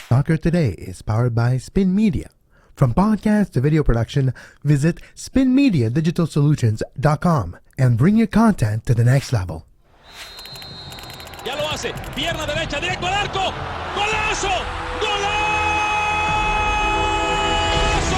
Soccer Today is powered by Spin Media. From podcast to video production, visit spinmediadigitalsolutions.com and bring your content to the next level. Ya lo hace, pierna derecha, directo al arco, golazo, golazo, golazo!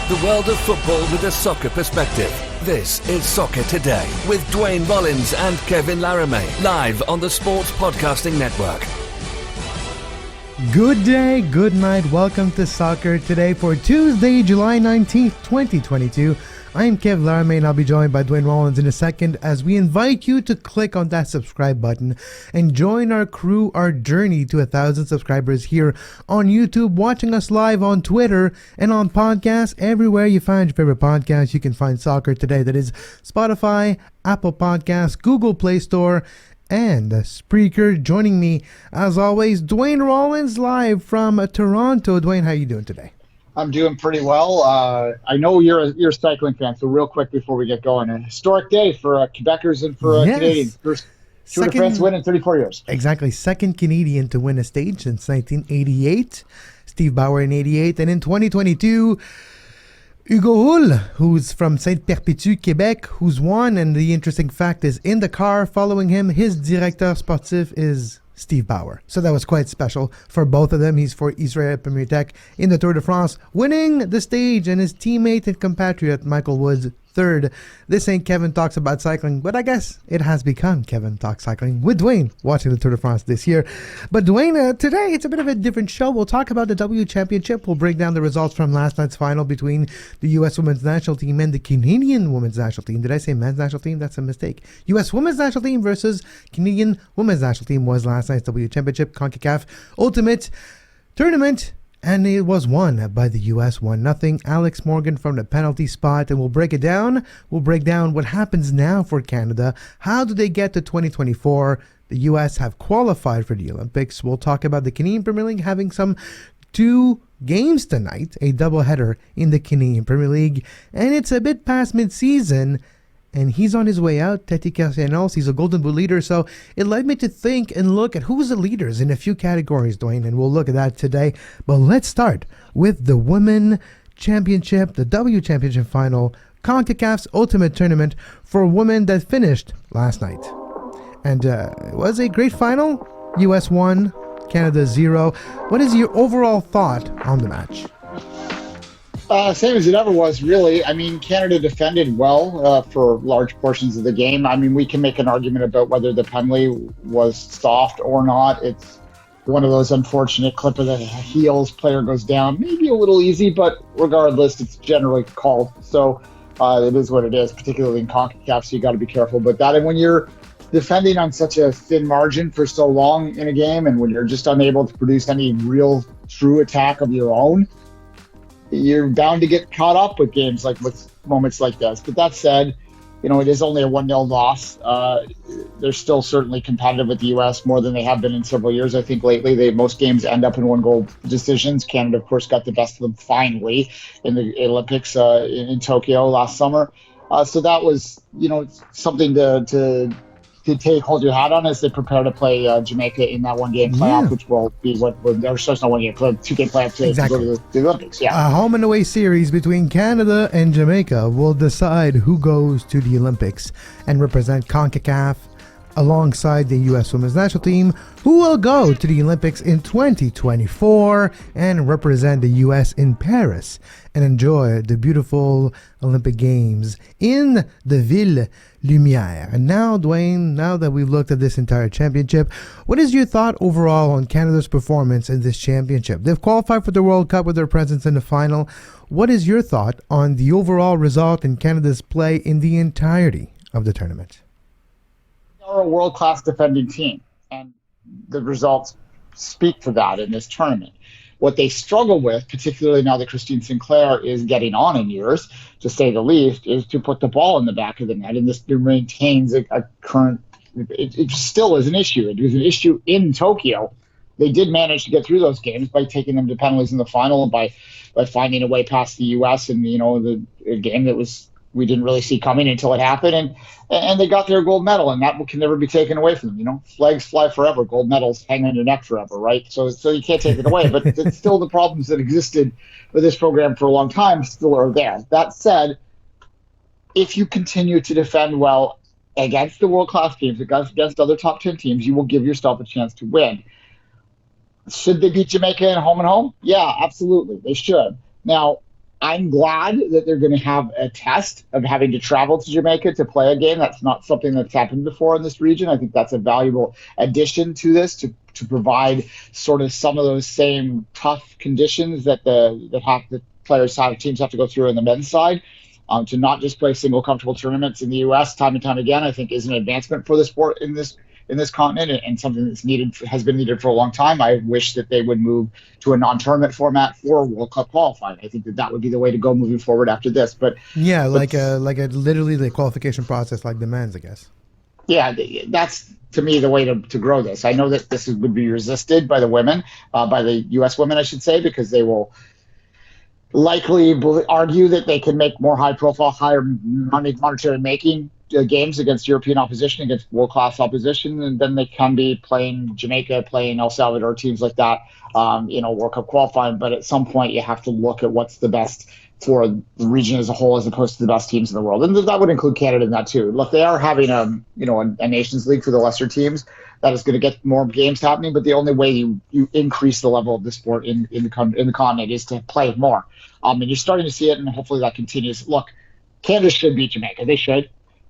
The world of football with a soccer perspective. This is Soccer Today with Duane Rollins and Kevin Laramie, live on the Sports Podcasting Network. Good day, good night. Welcome to Soccer Today for Tuesday, July 19th, 2022. I'm Kev Laramie and I'll be joined by Duane Rollins in a second as we invite you to click on that subscribe button and join our crew, our journey to 1,000 subscribers here on YouTube, watching us live on Twitter and on podcasts. Everywhere you find your favorite podcast, you can find Soccer Today. That is Spotify, Apple Podcasts, Google Play Store, and Spreaker. Joining me, as always, Duane Rollins live from Toronto. Duane, how are you doing today? I'm doing pretty well. I know you're a cycling fan, so real quick before we get going, a historic day for Quebecers and for Canadians. First Tour de France win in 34 years. Exactly. Second Canadian to win a stage since 1988. Steve Bauer in 88. And in 2022, Hugo Hull, who's from Saint-Perpétue, Quebec, who's won. And the interesting fact is, in the car following him, his directeur sportif is Steve Bauer. So that was quite special for both of them. He's for Israel Premier Tech in the Tour de France, winning the stage, and his teammate and compatriot Michael Woods third. This ain't Kevin Talks About Cycling, but I guess it has become Kevin Talks Cycling with Duane watching the Tour de France this year. But Duane, today it's a bit of a different show. We'll talk about the W Championship. We'll break down the results from last night's final between the U.S. Women's National Team and the Canadian Women's National Team. Did I say Men's National Team? That's a mistake. U.S. Women's National Team versus Canadian Women's National Team was last night's W Championship, CONCACAF Ultimate Tournament. And it was won by the U.S. 1-0. Alex Morgan from the penalty spot. And we'll break it down. We'll break down what happens now for Canada. How do they get to 2024? The U.S. have qualified for the Olympics. We'll talk about the Canadian Premier League having some 2 games tonight. A doubleheader in the Canadian Premier League. And it's a bit past mid-season. And he's on his way out, Teti Castellanos. He's a Golden Boot leader. So it led me to think and look at who's the leaders in a few categories, Duane. And we'll look at that today. But let's start with the Women Championship, the W Championship final, CONCACAF's Ultimate Tournament for women that finished last night. And it was a great final. US 1, Canada 0. What is your overall thought on the match? Same as it ever was, really. I mean, Canada defended well for large portions of the game. I mean, we can make an argument about whether the penalty was soft or not. It's one of those unfortunate clip of the heels, player goes down, maybe a little easy, but regardless, it's generally called. So it is what it is, particularly in CONCACAF, so you got to be careful about that. And when you're defending on such a thin margin for so long in a game, and when you're just unable to produce any real true attack of your own, you're bound to get caught up with games like with moments like this. But that said, you know, it is only a 1-0 loss. They're still certainly competitive with the U.S. more than they have been in several years. I think lately most games end up in 1-goal decisions. Canada, of course, got the best of them finally in the Olympics in Tokyo last summer. So that was, you know, something to hold your hat on as they prepare to play Jamaica in that one-game playoff, which will be not one-game playoff, 2-game playoff to go to the Olympics. Yeah, a home and away series between Canada and Jamaica will decide who goes to the Olympics and represent CONCACAF alongside the U.S. Women's National Team, who will go to the Olympics in 2024 and represent the U.S. in Paris and enjoy the beautiful Olympic Games in the Ville Lumière. And now, Duane, now that we've looked at this entire championship, what is your thought overall on Canada's performance in this championship? They've qualified for the World Cup with their presence in the final. What is your thought on the overall result in Canada's play in the entirety of the tournament? Are a world-class defending team, and the results speak for that in this tournament. What they struggle with, particularly now that Christine Sinclair is getting on in years, to say the least, is to put the ball in the back of the net, and this maintains a current. It still is an issue. It was an issue in Tokyo. They did manage to get through those games by taking them to penalties in the final and by finding a way past the U.S. in the game that was we didn't really see coming until it happened, and they got their gold medal, and that can never be taken away from them. You know, flags fly forever, gold medals hang on your neck forever, right? So you can't take it away. But it's still the problems that existed with this program for a long time still are there. That said, if you continue to defend well against the world-class teams, against other top 10 teams, you will give yourself a chance to win. Should they beat Jamaica in home and home? Yeah, absolutely. They should. Now, I'm glad that they're going to have a test of having to travel to Jamaica to play a game. That's not something that's happened before in this region. I think that's a valuable addition to this to provide sort of some of those same tough conditions that the teams have to go through on the men's side. To not just play single comfortable tournaments in the U.S. time and time again, I think is an advancement for the sport in this continent, and something has been needed for a long time. I wish that they would move to a non-tournament format for World Cup qualifying. I think that would be the way to go moving forward after this. But like a literally the qualification process like the men's, I guess. Yeah, that's to me the way to grow this. I know that this would be resisted by the women, by the U.S. women, I should say, because they will likely argue that they can make more high-profile, higher monetary making games against European opposition, against world-class opposition, and then they can be playing Jamaica, playing El Salvador, teams like that, World Cup qualifying. But at some point, you have to look at what's the best for the region as a whole, as opposed to the best teams in the world, and that would include Canada in that too. Look, they are having a Nations League for the lesser teams that is going to get more games happening, but the only way you increase the level of the sport in the continent is to play more. And you're starting to see it, and hopefully that continues. Look, Canada should beat Jamaica. They should.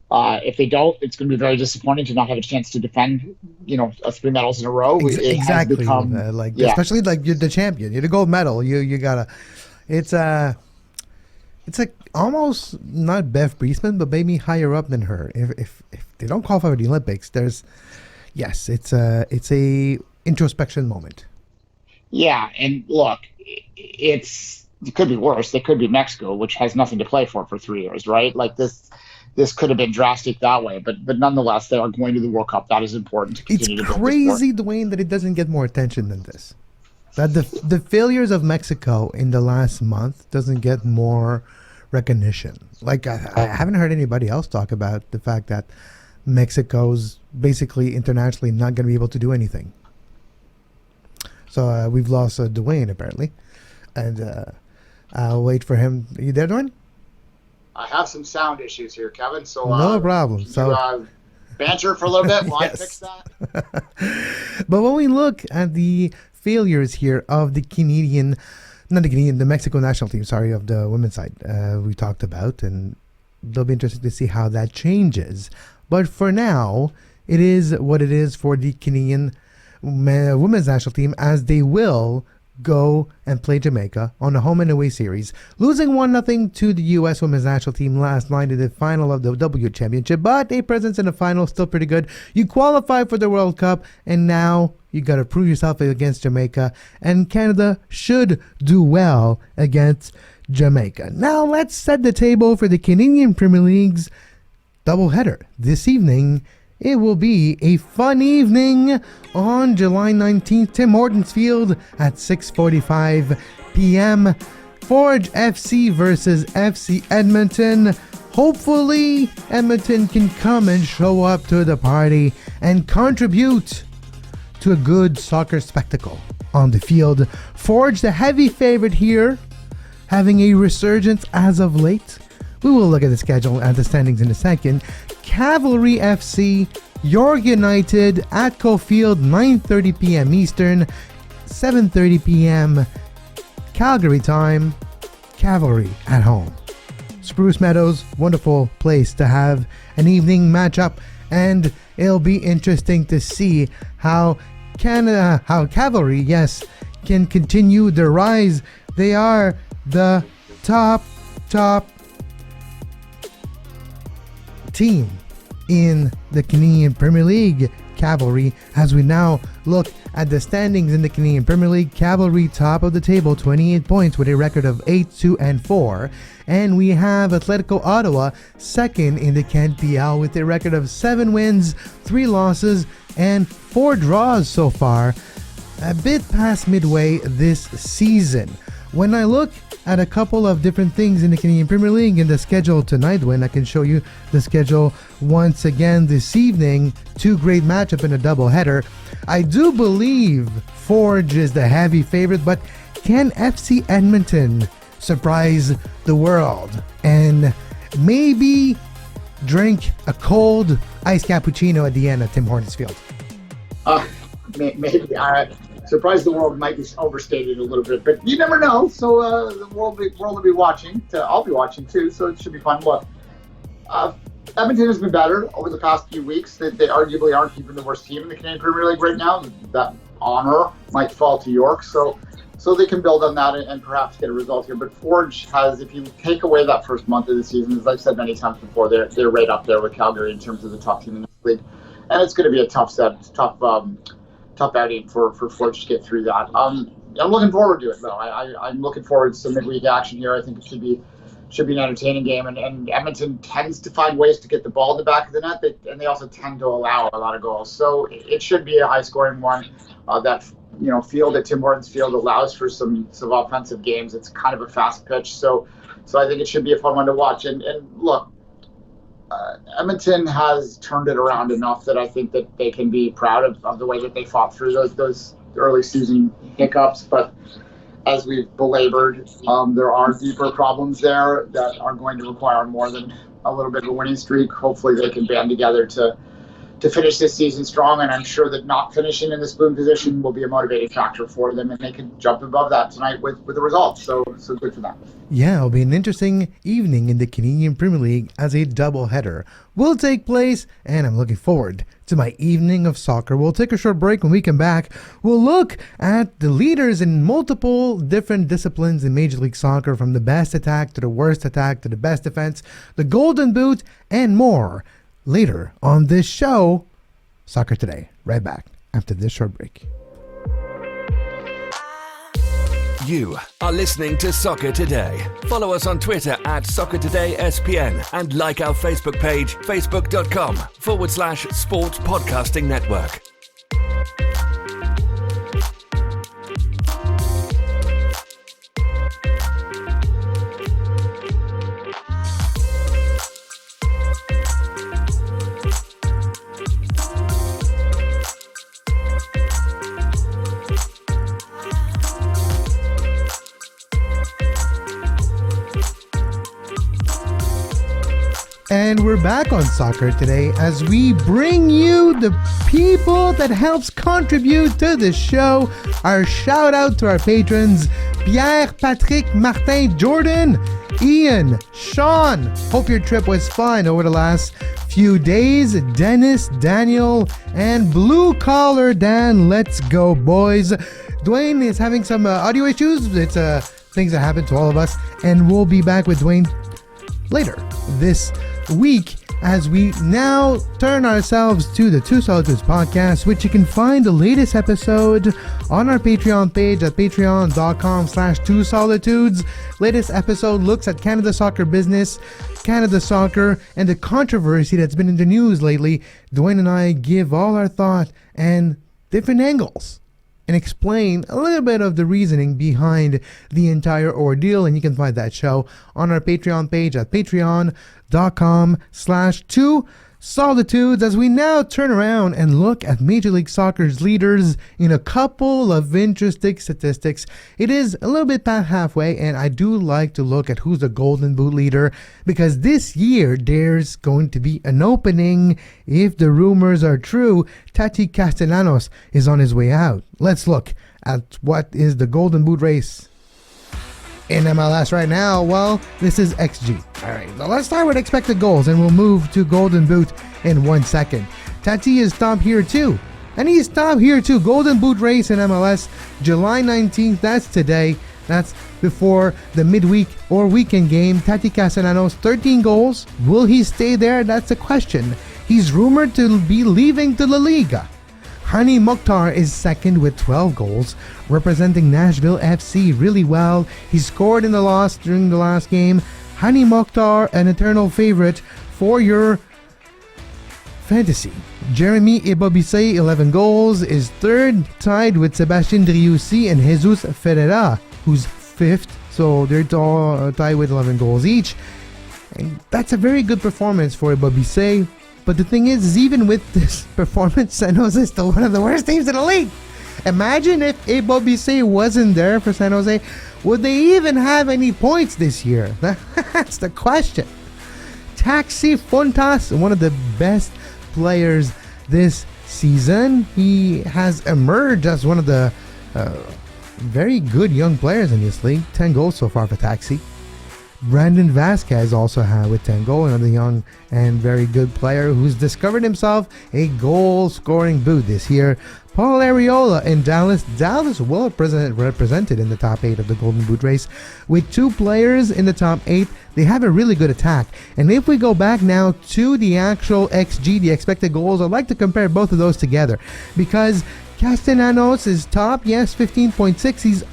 If they don't, it's going to be very disappointing to not have a chance to defend, 3 medals in a row. Exactly. Become, especially like you're the champion, you're the gold medal. You gotta. It's like almost not Bev Priestman, but maybe higher up than her. If they don't qualify for the Olympics, it's a introspection moment. Yeah, and look, it could be worse. They could be Mexico, which has nothing to play for 3 years, right? Like this could have been drastic that way, but nonetheless, they are going to the World Cup. That is important to continue to build. It's crazy, Duane, that it doesn't get more attention than this. That the failures of Mexico in the last month doesn't get more recognition. Like I haven't heard anybody else talk about the fact that Mexico's basically internationally not going to be able to do anything. So we've lost Duane apparently, and I'll wait for him. Are you there, Duane? I have some sound issues here, Kevin. So no problem. So banter for a little bit while yes. I fix that. But when we look at the failures here of the Mexico national team, of the women's side, we talked about, and it'll be interesting to see how that changes. But for now, it is what it is for the Canadian women's national team, as they will go and play Jamaica on a home and away series, losing 1-0 to the U.S. women's national team last night in the final of the W Championship, but a presence in the final still pretty good. You qualify for the World Cup, and now you got to prove yourself against Jamaica, and Canada should do well against Jamaica. Now let's set the table for the Canadian Premier League's doubleheader this evening. It will be a fun evening on July 19th, Tim Hortons Field at 6:45 p.m. Forge FC versus FC Edmonton. Hopefully, Edmonton can come and show up to the party and contribute to a good soccer spectacle on the field. Forge, the heavy favorite here, having a resurgence as of late. We will look at the schedule and the standings in a second. Cavalry FC, York United at Cofield, 9:30 p.m. Eastern, 7:30 p.m. Calgary time. Cavalry at home. Spruce Meadows, wonderful place to have an evening matchup, and it'll be interesting to see how Cavalry, can continue their rise. They are the top team in the Canadian Premier League. Cavalry, as we now look at the standings in the Canadian Premier League, Cavalry top of the table, 28 points with a record of 8-2-4, and we have Atletico Ottawa second in the CanPL with a record of 7 wins, 3 losses, and 4 draws so far, a bit past midway this season. When I look at a couple of different things in the Canadian Premier League and the schedule tonight, when I can show you the schedule once again this evening. Two great matchup in a doubleheader. I do believe Forge is the heavy favorite, but can FC Edmonton surprise the world and maybe drink a cold iced cappuccino at the end of Tim Hortons Field? Maybe. Surprise the world might be overstated a little bit, but you never know. So the world will be watching. I'll be watching too, so it should be fun. Look, Edmonton has been better over the past few weeks. They arguably aren't even the worst team in the Canadian Premier League right now. That honor might fall to York, so they can build on that and perhaps get a result here. But Forge has, if you take away that first month of the season, as I've said many times before, they're right up there with Calgary in terms of the top team in the league, and it's going to be a tough outing for Forge to get through that. I'm looking forward to it though. I'm looking forward to some midweek action here. I think it should be an entertaining game, and Edmonton tends to find ways to get the ball in the back of the net, and they also tend to allow a lot of goals. So it should be a high-scoring one. That field at Tim Hortons Field allows for some offensive games. It's kind of a fast pitch, so I think it should be a fun one to watch. And look, Edmonton has turned it around enough that I think that they can be proud of the way that they fought through those early season hiccups. But as we've belabored, there are deeper problems there that are going to require more than a little bit of a winning streak. Hopefully they can band together to finish this season strong, and I'm sure that not finishing in the spoon position will be a motivating factor for them, and they can jump above that tonight with the results. So good for them. Yeah, it'll be an interesting evening in the Canadian Premier League as a doubleheader will take place, and I'm looking forward to my evening of soccer. We'll take a short break. When we come back, we'll look at the leaders in multiple different disciplines in Major League Soccer, from the best attack to the worst attack to the best defense, the Golden Boot, and more. Later on this show, Soccer Today. Right back after this short break. You are listening to Soccer Today. Follow us on Twitter at SoccerTodaySPN and like our Facebook page, facebook.com/Sports Podcasting Network. And we're back on Soccer Today as we bring you the people that helps contribute to the show. Our shout out to our patrons: Pierre, Patrick, Martin, Jordan, Ian, Sean. Hope your trip was fun over the last few days. Dennis, Daniel, and Blue Collar Dan. Let's go, boys. Duane is having some audio issues. It's things that happen to all of us, and we'll be back with Duane later this week as we now turn ourselves to the Two Solitudes podcast, which you can find the latest episode on our Patreon page at patreon.com/2solitudes. Latest episode looks at Canada soccer business, Canada soccer, and the controversy that's been in the news lately. Duane and I give all our thought and different angles and explain a little bit of the reasoning behind the entire ordeal. And you can find that show on our Patreon page at patreon.com/2solitudes, as we now turn around and look at Major League Soccer's leaders in a couple of interesting statistics. It is a little bit past halfway, and I do like to look at who's the Golden Boot leader, because this year there's going to be an opening. If the rumors are true, Tati Castellanos is on his way out. Let's look at what is the Golden Boot race in MLS right now. Well, this is XG. All right, so let's start with expected goals, and we'll move to Golden Boot in 1 second. Tati is top here too, and he's top here too. Golden Boot race in MLS, July 19th. That's today. That's before the midweek or weekend game. Tati Castellanos, 13 goals. Will he stay there? That's the question. He's rumored to be leaving to La Liga. Hani Mokhtar is second with 12 goals, representing Nashville FC really well. He scored in the loss during the last game. Hani Mokhtar, an eternal favorite for your fantasy. Jeremy Ebobisse, 11 goals, is third, tied with Sebastian Driussi and Jesus Ferreira, who's fifth, so they're tied with 11 goals each. And that's a very good performance for Bobby. But the thing is even with this performance, San Jose is still one of the worst teams in the league. Imagine if Bobby wasn't there for San Jose. Would they even have any points this year? That's the question. Taxi Fontas, one of the best players this season. He has emerged as one of the very good young players in this league. 10 goals so far for Taxi. Brandon Vasquez also had with 10 goals, another young and very good player who's discovered himself a goal-scoring boot this year. Paul Arriola in Dallas. Dallas well represented in the top 8 of the Golden Boot race. With 2 players in the top 8, they have a really good attack. And if we go back now to the actual XG, the expected goals, I'd like to compare both of those together. Because Castellanos is top, yes, 15.6. He's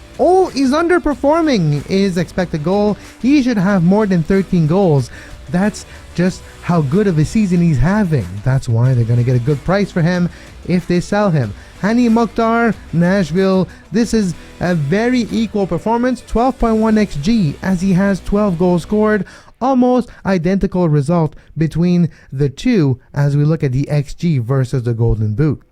underperforming his expected goal. He should have more than 13 goals. That's just how good of a season he's having. That's why they're going to get a good price for him if they sell him. Hani Mokhtar, Nashville. This is a very equal performance. 12.1 XG as he has 12 goals scored. Almost identical result between the two as we look at the XG versus the Golden Boot.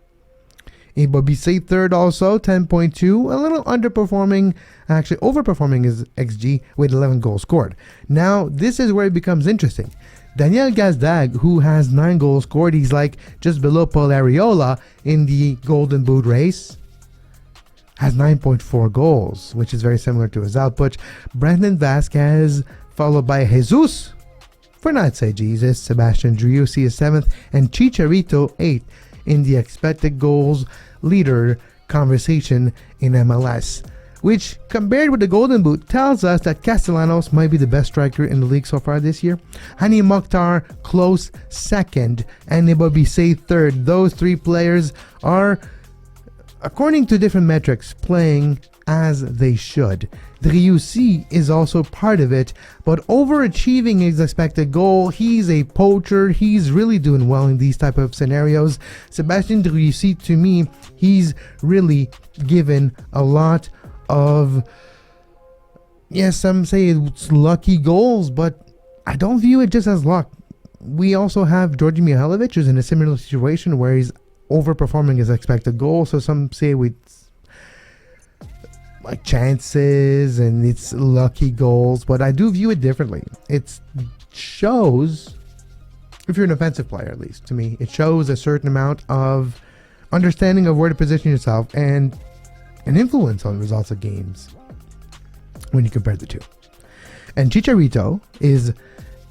Bobby third also, 10.2, a little underperforming, actually overperforming his XG with 11 goals scored. Now, this is where it becomes interesting. Daniel Gazdag, who has 9 goals scored, he's like just below Paul Arriola in the Golden Boot race, has 9.4 goals, which is very similar to his output. Brandon Vasquez, followed by Jesus, for not say Jesus, Sebastian Driussi is 7th, and Chicharito 8th in the expected goals leader conversation in MLS, which compared with the Golden Boot tells us that Castellanos might be the best striker in the league so far this year. Hani Mokhtar close second and Bobby third. Those 3 players are, according to different metrics, playing as they should. Driussi is also part of it, but overachieving his expected goal. He's a poacher. He's really doing well in these type of scenarios. Sebastian Driussi, to me, he's really given a lot of, yes, some say it's lucky goals, but I don't view it just as luck. We also have Georgi Mihailovic, who's in a similar situation where he's overperforming his expected goal. So some say we like chances and it's lucky goals, but I do view it differently. It shows, if you're an offensive player at least, to me, it shows a certain amount of understanding of where to position yourself and an influence on results of games when you compare the two. And Chicharito is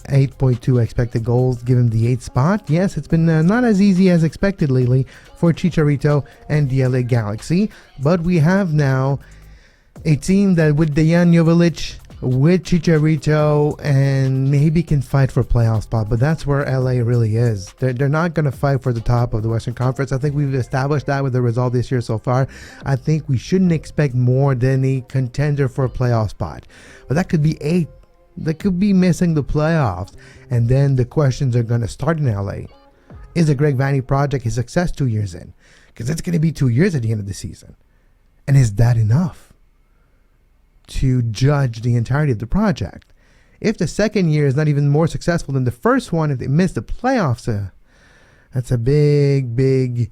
8.2 expected goals, give him the 8th spot. Yes, it's been not as easy as expected lately for Chicharito and the LA Galaxy, but we have now a team that with Dejan Joveljic, with Chicharito, and maybe can fight for a playoff spot, but that's where LA really is. They're not going to fight for the top of the Western Conference. I think we've established that with the result this year so far. I think we shouldn't expect more than a contender for a playoff spot, but that could be 8. That could be missing the playoffs, and then the questions are going to start in LA. Is the Greg Vanney project a success 2 years in? Because it's going to be 2 years at the end of the season. And is that enough to judge the entirety of the project? If the second year is not even more successful than the first one, if they miss the playoffs, that's a big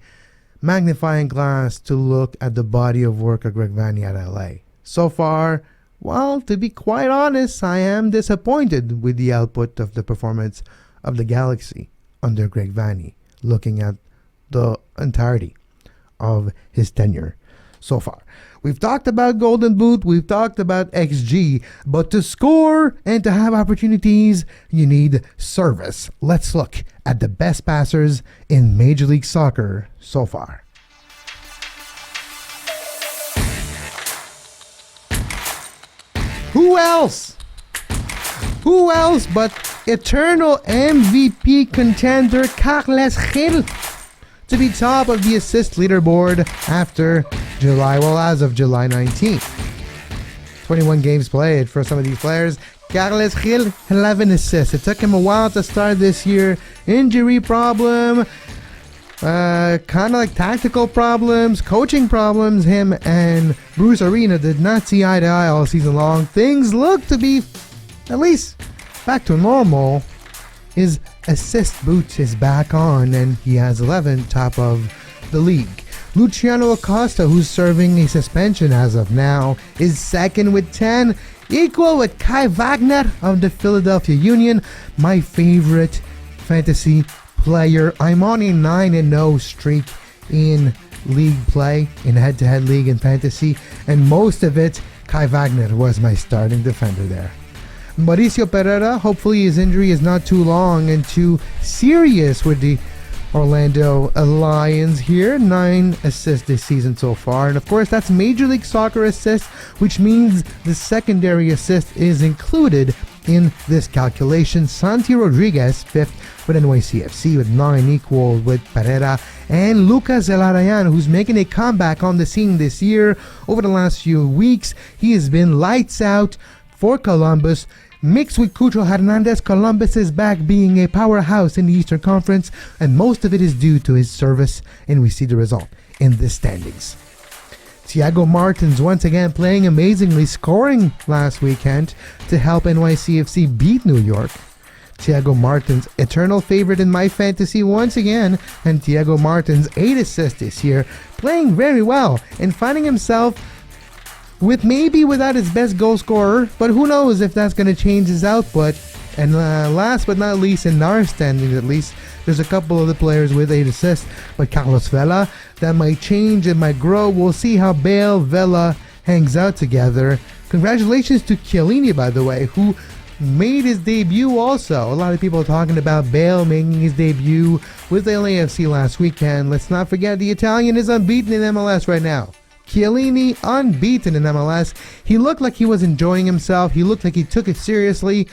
magnifying glass to look at the body of work of Greg Vanney at LA. So far, well, to be quite honest, I am disappointed with the output of the performance of the Galaxy under Greg Vanney, looking at the entirety of his tenure so far. We've talked about Golden Boot, we've talked about XG, but to score and to have opportunities, you need service. Let's look at the best passers in Major League Soccer so far. Who else? Who else but eternal MVP contender Carles Gil to be top of the assist leaderboard after July, well, as of July 19th. 21 games played for some of these players. Carles Gil, 11 assists. It took him a while to start this year. Injury problem. kind of like tactical problems, coaching problems. Him and Bruce Arena did not see eye to eye all season long. Things look to be at least back to normal. His assist boot is back on, and he has 11, top of the league. Luciano Acosta, who's serving a suspension as of now, is second with 10, equal with CANWNT of the Philadelphia Union, my favorite fantasy player. I'm on a 9-0 streak in league play, in head-to-head league in fantasy, and most of it, CANWNT was my starting defender there. Mauricio Pereira, hopefully his injury is not too long and too serious with the Orlando Lions here. 9 assists this season so far. And of course, that's Major League Soccer assists, which means the secondary assist is included in this calculation. Santi Rodriguez, 5th with NYCFC with 9, equal with Pereira. And Lucas Elarayan, who's making a comeback on the scene this year. Over the last few weeks, he has been lights out for Columbus. Mixed with Cucho Hernandez, Columbus is back being a powerhouse in the Eastern Conference, and most of it is due to his service, and we see the result in the standings. Thiago Martins once again playing amazingly, scoring last weekend to help NYCFC beat New York. Thiago Martins, eternal favorite in my fantasy once again, and Thiago Martins 8 assists this year, playing very well and finding himself with maybe without his best goal scorer, but who knows if that's going to change his output. And last but not least, in our standings at least, there's a couple of the players with 8 assists, but Carlos Vela, that might change, it might grow. We'll see how Bale, Vela hangs out together. Congratulations to Chiellini, by the way, who made his debut also. A lot of people are talking about Bale making his debut with LAFC last weekend. Let's not forget the Italian is unbeaten in MLS right now. Chiellini unbeaten in MLS. He looked like he was enjoying himself. He looked like he took it seriously.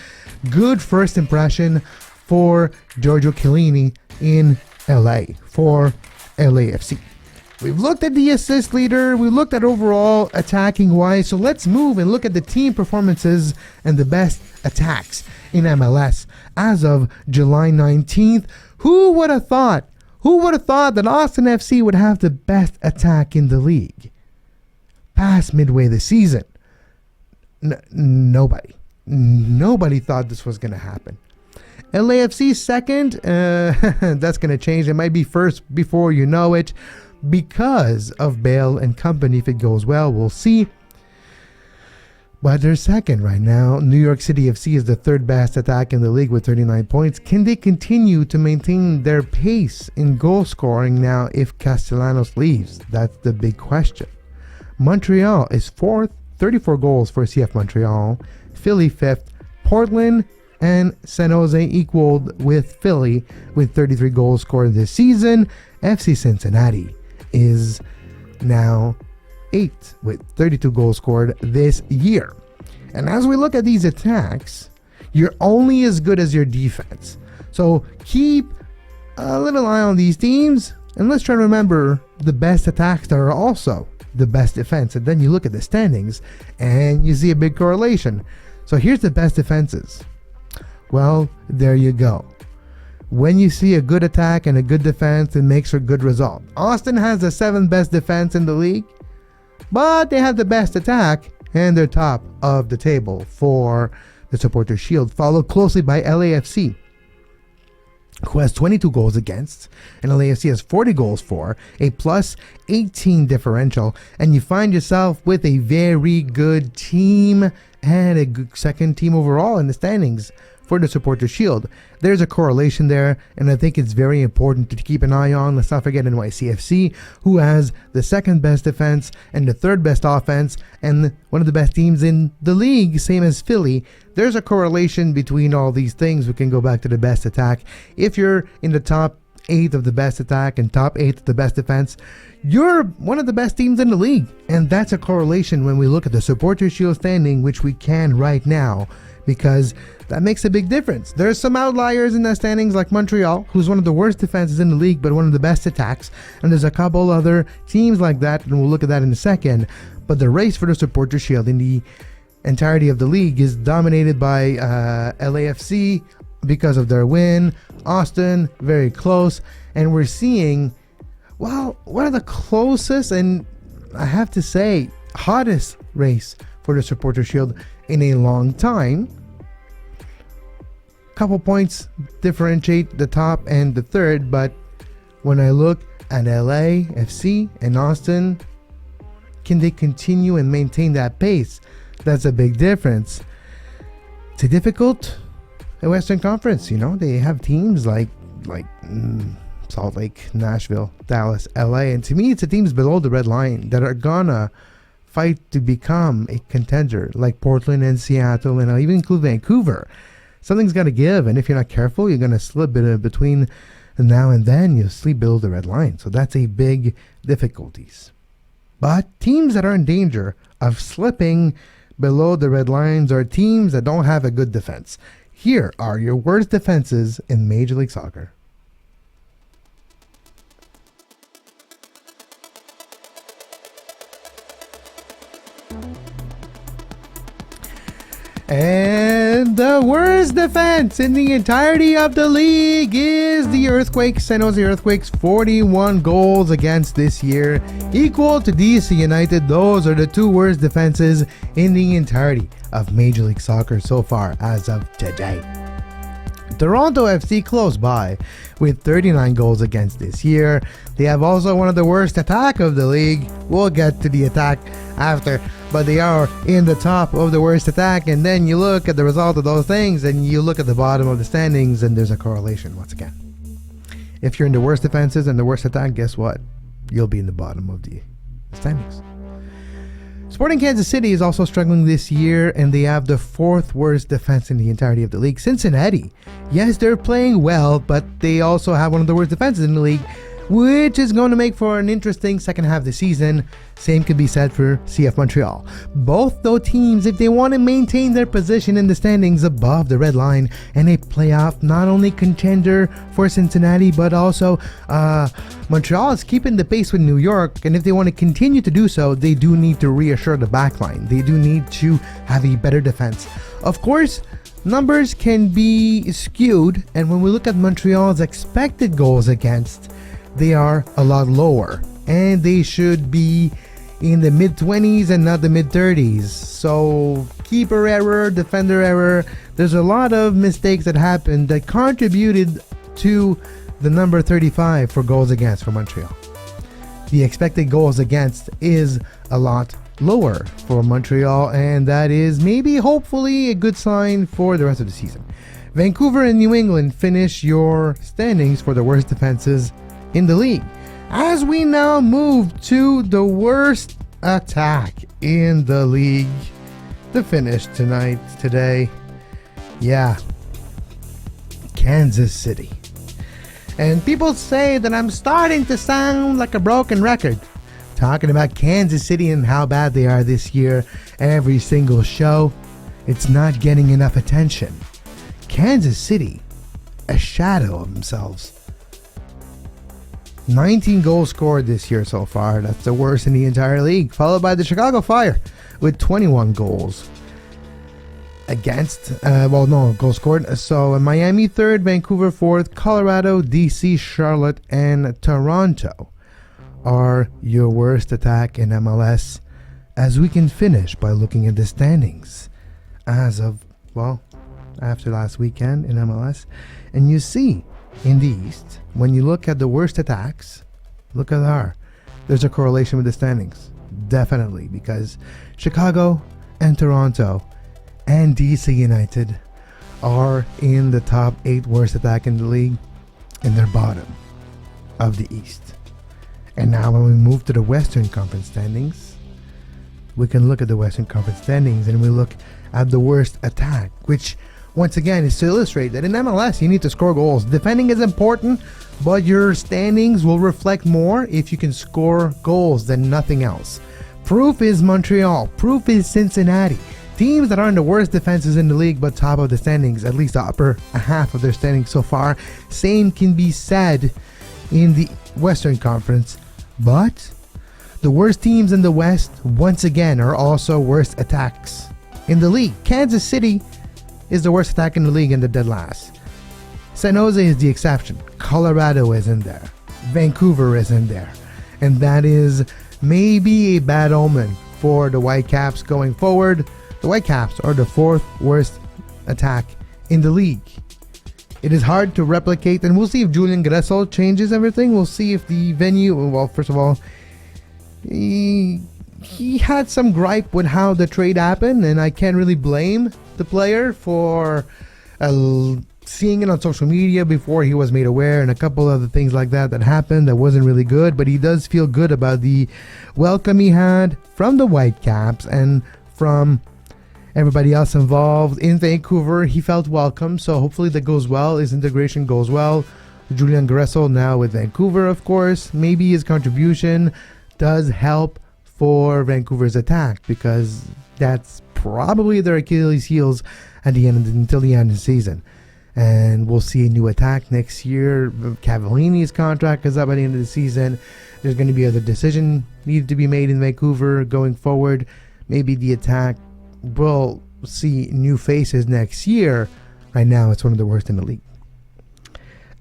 Good first impression for Giorgio Chiellini in LA for LAFC. We've looked at the assist leader. We looked at overall attacking wise. So let's move and look at the team performances and the best attacks in MLS as of July 19th. Who would have thought? Who would have thought that Austin FC would have the best attack in the league past midway the season? Nobody. Nobody thought this was going to happen. LAFC second, that's going to change. It might be first before you know it because of Bale and company. If it goes well, we'll see. But they're second right now. New York City FC is the third best attack in the league with 39 points. Can they continue to maintain their pace in goal scoring now if Castellanos leaves? That's the big question. Montreal is fourth, 34 goals for CF Montreal. Philly fifth. Portland and San Jose equaled with Philly with 33 goals scored this season. FC Cincinnati is now 8th with 32 goals scored this year. And as we look at these attacks, you're only as good as your defense. So keep a little eye on these teams, and let's try to remember the best attacks that are also the best defense. And then you look at the standings and you see a big correlation. So here's the best defenses. Well, there you go. When you see a good attack and a good defense, it makes for a good result. Austin has the 7th best defense in the league, but they have the best attack and they're top of the table for the Supporters Shield, followed closely by LAFC, who has 22 goals against, and LAFC has 40 goals for, a plus 18 differential, and you find yourself with a very good team and a good second team overall in the standings for the Supporters Shield. There's a correlation there, and I think it's very important to keep an eye on. Let's not forget NYCFC, who has the 2nd best defense and the 3rd best offense, and one of the best teams in the league, same as Philly. There's a correlation between all these things. We can go back to the best attack. If you're in the top 8 of the best attack and top 8 of the best defense, you're one of the best teams in the league. And that's a correlation when we look at the Supporters Shield standing, which we can right now, because that makes a big difference. There's some outliers in the standings like Montreal, who's one of the worst defenses in the league, but one of the best attacks. And there's a couple other teams like that, and we'll look at that in a second. But the race for the Supporters Shield in the entirety of the league is dominated by LAFC, because of their win. Austin, very close. And we're seeing, well, one of the closest and I have to say, hottest race for the Supporter Shield in a long time. Couple points differentiate the top and the third, but when I look at LA, FC, and Austin, can they continue and maintain that pace? That's a big difference. It's a difficult Western Conference, you know. They have teams like Salt Lake, Nashville, Dallas, LA, and to me, it's the teams below the red line that are gonna fight to become a contender, like Portland and Seattle, and I'll even include Vancouver. Something's got to give, and if you're not careful, you're going to slip between now and then. You'll slip below the red line, so that's a big difficulties. But teams that are in danger of slipping below the red lines are teams that don't have a good defense. Here are your worst defenses in Major League Soccer. And the worst defense in the entirety of the league is the Earthquakes. San Jose Earthquakes, 41 goals against this year, equal to DC United. Those are the two worst defenses in the entirety of Major League Soccer so far as of today. Toronto FC close by with 39 goals against this year. They have also one of the worst attack of the league. We'll get to the attack after, but they are in the top of the worst attack. And then you look at the result of those things and you look at the bottom of the standings and there's a correlation once again. If you're in the worst defenses and the worst attack, guess what? You'll be in the bottom of the standings. Sporting Kansas City is also struggling this year, and they have the fourth worst defense in the entirety of the league. Cincinnati, yes, they're playing well, but they also have one of the worst defenses in the league, which is going to make for an interesting second half of the season. Same could be said for CF Montreal. Both those teams, if they want to maintain their position in the standings above the red line and a playoff not only contender for Cincinnati, but also Montreal is keeping the pace with New York, and if they want to continue to do so, they do need to reassure the backline. They do need to have a better defense. Of course, numbers can be skewed, and when we look at Montreal's expected goals against, they are a lot lower, and they should be in the mid-20s and not the mid-30s. So keeper error, defender error, there's a lot of mistakes that happened that contributed to the number 35 for goals against for Montreal. The expected goals against is a lot lower for Montreal, and that is maybe hopefully a good sign for the rest of the season. Vancouver and New England finish your standings for the worst defenses in the league. As we now move to the worst attack in the league, the finish today, Kansas City. And people say that I'm starting to sound like a broken record, talking about Kansas City and how bad they are this year. Every single show, it's not getting enough attention. Kansas City, a shadow of themselves. 19 goals scored this year so far. That's the worst in the entire league, followed by the Chicago Fire with 21 goals against. Goals scored. So Miami third, Vancouver fourth, Colorado, DC, Charlotte, and Toronto are your worst attack in MLS, as we can finish by looking at the standings as of, after last weekend in MLS. And you see in the East, when you look at the worst attacks, look at there. There's a correlation with the standings. Definitely, because Chicago and Toronto and DC United are in the top 8 worst attack in the league, and they're bottom of the East. And now when we move to the Western Conference standings, we can look at the Western Conference standings and we look at the worst attack, which once again is to illustrate that in MLS you need to score goals. Defending is important, but your standings will reflect more if you can score goals than nothing else. Proof is Montreal. Proof is Cincinnati. Teams that are in the worst defenses in the league but top of the standings, at least the upper half of their standings so far. Same can be said in the Western Conference, but the worst teams in the West once again are also worst attacks in the league. Kansas City is the worst attack in the league and the dead last. San Jose is the exception. Colorado is in there. Vancouver is in there. And that is maybe a bad omen for the Whitecaps going forward. The Whitecaps are the 4th worst attack in the league. It is hard to replicate, and we'll see if Julian Gressel changes everything. We'll see if the venue, well, first of all, he had some gripe with how the trade happened, and I can't really blame the player for seeing it on social media before he was made aware, and a couple other things like that happened that wasn't really good. But he does feel good about the welcome he had from the Whitecaps and from everybody else involved in Vancouver. He felt welcome, so hopefully that goes well. His integration goes well. Julian Gressel now with Vancouver, of course. Maybe his contribution does help for Vancouver's attack, because that's probably their Achilles heels at the end until the end of the season. And we'll see a new attack next year. Cavallini's contract is up at the end of the season. There's going to be other decision needed to be made in Vancouver going forward. Maybe the attack will see new faces next year. Right now, it's one of the worst in the league.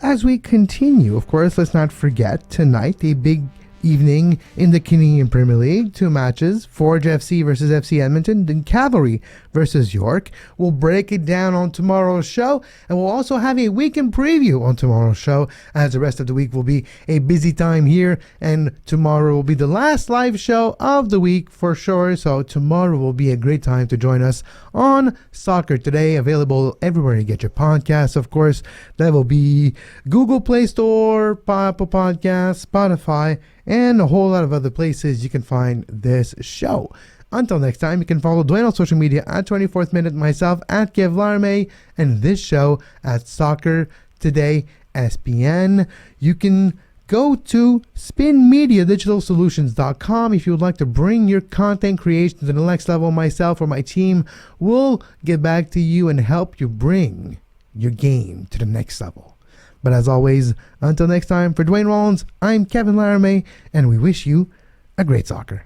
As we continue, of course, let's not forget tonight a big evening in the Canadian Premier League. 2 matches, Forge FC versus FC Edmonton, then Cavalry versus York. We'll break it down on tomorrow's show, and we'll also have a weekend preview on tomorrow's show, as the rest of the week will be a busy time here, and tomorrow will be the last live show of the week for sure. So tomorrow will be a great time to join us on Soccer Today, available everywhere you get your podcasts. Of course, that will be Google Play Store, Apple Podcasts, Spotify, and a whole lot of other places you can find this show. Until next time, you can follow Duane on social media at 24th Minute, myself at Kev Larme, and this show at Soccer Today SPN. You can go to spinmediadigitalsolutions.com if you would like to bring your content creation to the next level. Myself or my team will get back to you and help you bring your game to the next level. But as always, until next time, for Duane Rollins, I'm Kevin Laramie, and we wish you a great soccer.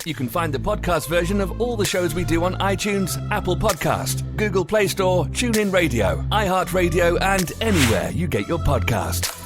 You can find the podcast version of all the shows we do on iTunes, Apple Podcast, Google Play Store, TuneIn Radio, iHeartRadio, and anywhere you get your podcast.